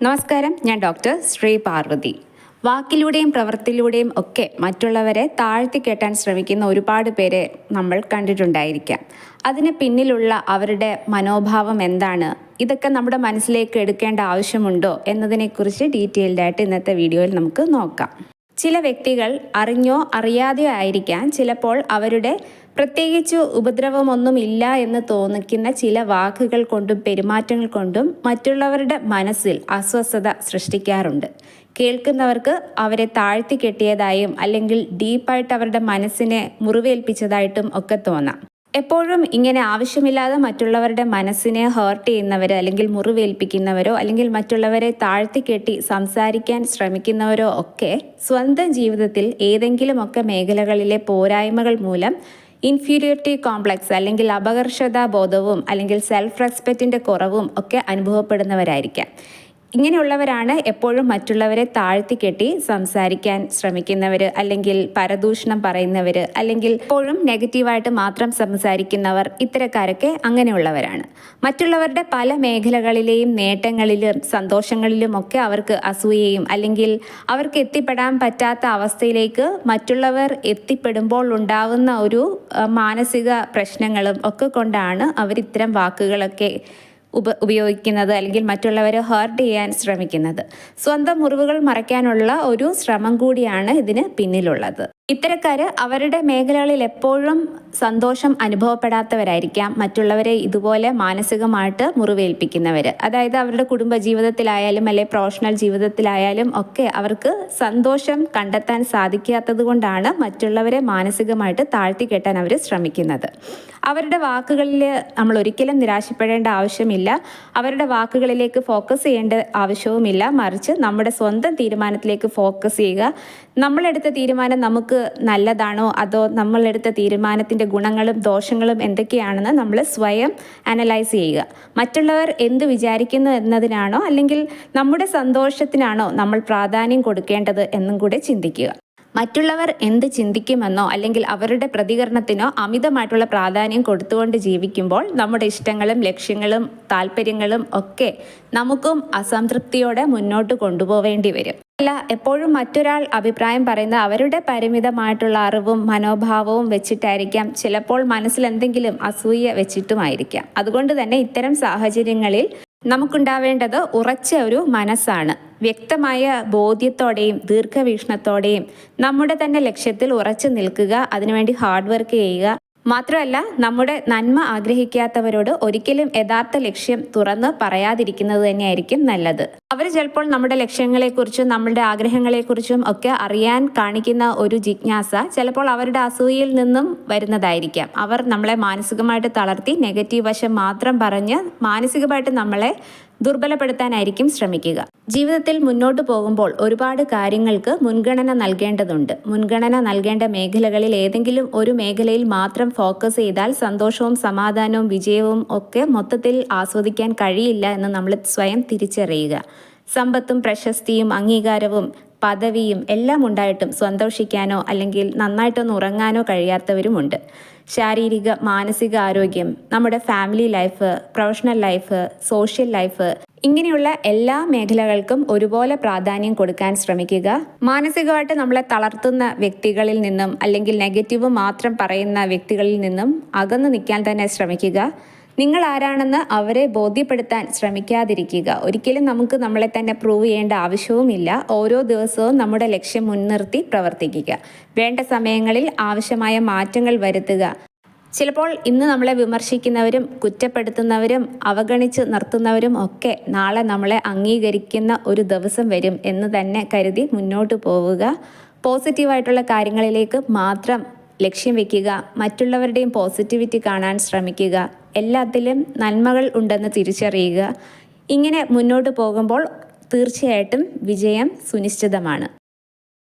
നമസ്കാരം, ഞാൻ ഡോക്ടർ ശ്രീ പാർവതി. വാക്കിലൂടെയും പ്രവൃത്തിയിലൂടെയും ഒക്കെ മറ്റുള്ളവരെ താഴ്ത്തിക്കെട്ടാൻ ശ്രമിക്കുന്ന ഒരുപാട് പേരെ നമ്മൾ കണ്ടിട്ടുണ്ടായിരിക്കാം. അതിന് പിന്നിലുള്ള അവരുടെ മനോഭാവം എന്താണ്, ഇതൊക്കെ നമ്മുടെ മനസ്സിലേക്ക് എടുക്കേണ്ട ആവശ്യമുണ്ടോ എന്നതിനെക്കുറിച്ച് ഡീറ്റെയിൽഡായിട്ട് ഇന്നത്തെ വീഡിയോയിൽ നമുക്ക് നോക്കാം. ചില വ്യക്തികൾ അറിഞ്ഞോ അറിയാതെയോ ആയിരിക്കാം ചിലപ്പോൾ അവരുടെ പ്രത്യേകിച്ച് ഉപദ്രവമൊന്നുമില്ല എന്ന് തോന്നിക്കുന്ന ചില വാക്കുകൾ കൊണ്ടും പെരുമാറ്റങ്ങൾ കൊണ്ടും മറ്റുള്ളവരുടെ മനസ്സിൽ അസ്വസ്ഥത സൃഷ്ടിക്കാറുണ്ട്. കേൾക്കുന്നവർക്ക് അവരെ താഴ്ത്തി കെട്ടിയതായും അല്ലെങ്കിൽ ഡീപ്പായിട്ട് അവരുടെ മനസ്സിനെ മുറിവേൽപ്പിച്ചതായിട്ടും ഒക്കെ തോന്നാം. എപ്പോഴും ഇങ്ങനെ ആവശ്യമില്ലാതെ മറ്റുള്ളവരുടെ മനസ്സിനെ ഹേർട്ട് ചെയ്യുന്നവർ അല്ലെങ്കിൽ മുറിവേൽപ്പിക്കുന്നവരോ അല്ലെങ്കിൽ മറ്റുള്ളവരെ താഴ്ത്തിക്കെട്ടി സംസാരിക്കാൻ ശ്രമിക്കുന്നവരോ ഒക്കെ സ്വന്തം ജീവിതത്തിൽ ഏതെങ്കിലുമൊക്കെ മേഖലകളിലെ പോരായ്മകൾ മൂലം ഇൻഫീരിയോറിറ്റി കോംപ്ലക്സ് അല്ലെങ്കിൽ അപകർഷതാ ബോധവും അല്ലെങ്കിൽ സെൽഫ് റെസ്പെക്റ്റിൻ്റെ കുറവും ഒക്കെ അനുഭവപ്പെടുന്നവരായിരിക്കാം. ഇങ്ങനെയുള്ളവരാണ് എപ്പോഴും മറ്റുള്ളവരെ താഴ്ത്തിക്കെട്ടി സംസാരിക്കാൻ ശ്രമിക്കുന്നവർ, അല്ലെങ്കിൽ പരദൂഷണം പറയുന്നവർ, അല്ലെങ്കിൽ എപ്പോഴും നെഗറ്റീവായിട്ട് മാത്രം സംസാരിക്കുന്നവർ. ഇത്തരക്കാരൊക്കെ അങ്ങനെയുള്ളവരാണ്. മറ്റുള്ളവരുടെ പല മേഖലകളിലെയും നേട്ടങ്ങളിലും സന്തോഷങ്ങളിലും ഒക്കെ അവർക്ക് അസൂയയും അല്ലെങ്കിൽ അവർക്ക് എത്തിപ്പെടാൻ പറ്റാത്ത അവസ്ഥയിലേക്ക് മറ്റുള്ളവർ എത്തിപ്പെടുമ്പോൾ ഉണ്ടാവുന്ന ഒരു മാനസിക പ്രശ്നങ്ങളും ഒക്കെ കൊണ്ടാണ് അവർ ഇത്തരം വാക്കുകളൊക്കെ ഉപയോഗിക്കുന്നത് അല്ലെങ്കിൽ മറ്റുള്ളവരെ ഹേർട്ട് ചെയ്യാൻ ശ്രമിക്കുന്നത്. സ്വന്തം മുറിവുകൾ മറയ്ക്കാനുള്ള ഒരു ശ്രമം കൂടിയാണ് ഇതിന് പിന്നിലുള്ളത്. ഇത്തരക്കാർ അവരുടെ മേഖലകളിൽ എപ്പോഴും സന്തോഷം അനുഭവപ്പെടാത്തവരായിരിക്കാം മറ്റുള്ളവരെ ഇതുപോലെ മാനസികമായിട്ട് മുറിവേൽപ്പിക്കുന്നവർ. അതായത് അവരുടെ കുടുംബ ജീവിതത്തിലായാലും അല്ലെങ്കിൽ പ്രൊഫഷണൽ ജീവിതത്തിലായാലും ഒക്കെ അവർക്ക് സന്തോഷം കണ്ടെത്താൻ സാധിക്കാത്തത് കൊണ്ടാണ് മറ്റുള്ളവരെ മാനസികമായിട്ട് താഴ്ത്തിക്കെട്ടാൻ അവർ ശ്രമിക്കുന്നത്. അവരുടെ വാക്കുകളിൽ നമ്മൾ ഒരിക്കലും നിരാശപ്പെടേണ്ട ആവശ്യമില്ല. അവരുടെ വാക്കുകളിലേക്ക് ഫോക്കസ് ചെയ്യേണ്ട ആവശ്യവുമില്ല. മറിച്ച് നമ്മുടെ സ്വന്തം തീരുമാനത്തിലേക്ക് ഫോക്കസ് ചെയ്യുക. നമ്മളെടുത്ത തീരുമാനം നമുക്ക് നല്ലതാണോ അതോ നമ്മളെടുത്ത തീരുമാനത്തിൻ്റെ ഗുണങ്ങളും ദോഷങ്ങളും എന്തൊക്കെയാണെന്ന് നമ്മൾ സ്വയം അനലൈസ് ചെയ്യുക. മറ്റുള്ളവർ എന്ത് വിചാരിക്കുന്നു എന്നതിനാണോ അല്ലെങ്കിൽ നമ്മുടെ സന്തോഷത്തിനാണോ നമ്മൾ പ്രാധാന്യം കൊടുക്കേണ്ടത് എന്നും കൂടെ ചിന്തിക്കുക. മറ്റുള്ളവർ എന്ത് ചിന്തിക്കുമെന്നോ അല്ലെങ്കിൽ അവരുടെ പ്രതികരണത്തിനോ അമിതമായിട്ടുള്ള പ്രാധാന്യം കൊടുത്തുകൊണ്ട് ജീവിക്കുമ്പോൾ നമ്മുടെ ഇഷ്ടങ്ങളും ലക്ഷ്യങ്ങളും താല്പര്യങ്ങളും ഒക്കെ നമുക്കും അസംതൃപ്തിയോടെ മുന്നോട്ട് കൊണ്ടുപോവേണ്ടി വരും. അല്ല, എപ്പോഴും മറ്റൊരാൾ അഭിപ്രായം പറയുന്ന അവരുടെ പരിമിതമായിട്ടുള്ള അറിവും മനോഭാവവും വെച്ചിട്ടായിരിക്കാം. ചിലപ്പോൾ മനസ്സിൽ എന്തെങ്കിലും അസൂയ വെച്ചിട്ടുമായിരിക്കാം. അതുകൊണ്ട് തന്നെ ഇത്തരം സാഹചര്യങ്ങളിൽ നമുക്കുണ്ടാവേണ്ടത് ഉറച്ച ഒരു മനസ്സാണ്. വ്യക്തമായ ബോധ്യത്തോടെയും ദീർഘവീക്ഷണത്തോടെയും നമ്മുടെ തന്നെ ലക്ഷ്യത്തിൽ ഉറച്ചു നിൽക്കുക. അതിനുവേണ്ടി ഹാർഡ് വർക്ക് ചെയ്യുക. മാത്രമല്ല, നമ്മുടെ നന്മ ആഗ്രഹിക്കാത്തവരോട് ഒരിക്കലും യഥാർത്ഥ ലക്ഷ്യം തുറന്ന് പറയാതിരിക്കുന്നത് തന്നെയായിരിക്കും നല്ലത്. അവർ ചിലപ്പോൾ നമ്മുടെ ലക്ഷ്യങ്ങളെക്കുറിച്ചും നമ്മളുടെ ആഗ്രഹങ്ങളെക്കുറിച്ചും ഒക്കെ അറിയാൻ കാണിക്കുന്ന ഒരു ജിജ്ഞാസ ചിലപ്പോൾ അവരുടെ അസൂയയിൽ നിന്നും വരുന്നതായിരിക്കാം. അവർ നമ്മളെ മാനസികമായിട്ട് തളർത്തി നെഗറ്റീവ് വശം മാത്രം പറഞ്ഞ് മാനസികമായിട്ട് നമ്മളെ ദുർബലപ്പെടുത്താനായിരിക്കും ശ്രമിക്കുക. ജീവിതത്തിൽ മുന്നോട്ട് പോകുമ്പോൾ ഒരുപാട് കാര്യങ്ങൾക്ക് മുൻഗണന നൽകേണ്ടതുണ്ട്. മുൻഗണന നൽകേണ്ട മേഖലകളിൽ ഏതെങ്കിലും ഒരു മേഖലയിൽ മാത്രം ഫോക്കസ് ചെയ്താൽ സന്തോഷവും സമാധാനവും വിജയവും ഒക്കെ മൊത്തത്തിൽ ആസ്വദിക്കാൻ കഴിയില്ല എന്ന് നമ്മൾ സ്വയം തിരിച്ചറിയുക. സമ്പത്തും പ്രശസ്തിയും അംഗീകാരവും പദവിയും എല്ലാം ഉണ്ടായിട്ടും സന്തോഷിക്കാനോ അല്ലെങ്കിൽ നന്നായിട്ടൊന്ന് ഉറങ്ങാനോ കഴിയാത്തവരുമുണ്ട്. ശാരീരിക മാനസിക ആരോഗ്യം, നമ്മുടെ family life, professional life, social life, ഇങ്ങനെയുള്ള എല്ലാ മേഖലകൾക്കും ഒരുപോലെ പ്രാധാന്യം കൊടുക്കാൻ ശ്രമിക്കുക. മാനസികമായിട്ട് നമ്മളെ തളർത്തുന്ന വ്യക്തികളിൽ നിന്നും അല്ലെങ്കിൽ നെഗറ്റീവ് മാത്രം പറയുന്ന വ്യക്തികളിൽ നിന്നും അകന്നു നിൽക്കാൻ തന്നെ ശ്രമിക്കുക. നിങ്ങൾ ആരാണെന്ന് അവരെ ബോധ്യപ്പെടുത്താൻ ശ്രമിക്കാതിരിക്കുക. ഒരിക്കലും നമുക്ക് നമ്മളെ തന്നെ പ്രൂവ് ചെയ്യേണ്ട ആവശ്യവുമില്ല. ഓരോ ദിവസവും നമ്മുടെ ലക്ഷ്യം മുൻനിർത്തി പ്രവർത്തിക്കുക. വേണ്ട സമയങ്ങളിൽ ആവശ്യമായ മാറ്റങ്ങൾ വരുത്തുക. ചിലപ്പോൾ ഇന്ന് നമ്മളെ വിമർശിക്കുന്നവരും കുറ്റപ്പെടുത്തുന്നവരും അവഗണിച്ച് നിർത്തുന്നവരും ഒക്കെ നാളെ നമ്മളെ അംഗീകരിക്കുന്ന ഒരു ദിവസം വരും എന്ന് തന്നെ കരുതി മുന്നോട്ട് പോവുക. പോസിറ്റീവായിട്ടുള്ള കാര്യങ്ങളിലേക്ക് മാത്രം ലക്ഷ്യം വയ്ക്കുക. മറ്റുള്ളവരുടെയും പോസിറ്റിവിറ്റി കാണാൻ ശ്രമിക്കുക. എല്ലാത്തിലും നന്മകൾ ഉണ്ടെന്ന് തിരിച്ചറിയുക. ഇങ്ങനെ മുന്നോട്ട് പോകുമ്പോൾ തീർച്ചയായിട്ടും വിജയം സുനിശ്ചിതമാണ്.